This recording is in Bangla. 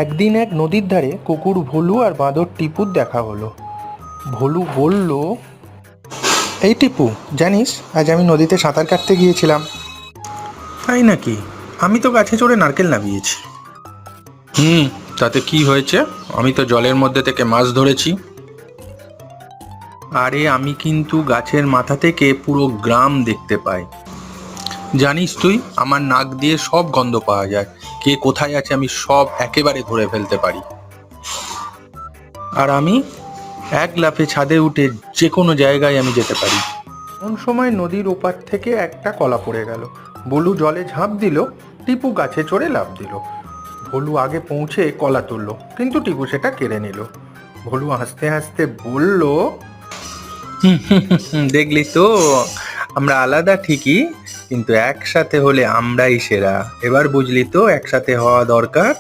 একদিন এক নদীর ধারে কুকুর ভোলু আর বাঁদর টিপুর দেখা হলো। ভোলু বলল, এই টিপু, জানিস আজ আমি নদীতে সাঁতার কাটতে গিয়েছিলাম। তাই নাকি? আমি তো গাছে চড়ে নারকেল নামিয়েছি। তাতে কি হয়েছে? আমি তো জলের মধ্যে থেকে মাছ ধরেছি। আরে আমি কিন্তু গাছের মাথা থেকে পুরো গ্রাম দেখতে পাই। জানিস তুই, আমার নাক দিয়ে সব গন্ধ পাওয়া যায়। কে কোথায় আছে আমি সব একেবারে ধরে ফেলতে পারি। আর আমি এক লাফে ছাদে উঠে যে কোনো জায়গায় আমি যেতে পারি। কোন সময় নদীর ওপার থেকে একটা কলা পড়ে গেল। বলু জলে ঝাঁপ দিল, টিপু গাছে চড়ে লাফ দিল। ভোলু আগে পৌঁছে কলা তুলল, কিন্তু টিপু সেটা কেড়ে নিল। ভোলু হাসতে হাসতে বলল, দেখলি তো, আমরা আলাদা ঠিকই, কিন্তু একসাথে হলে আমরাই সেরা। এবার বুঝলি তো একসাথে হওয়া দরকার।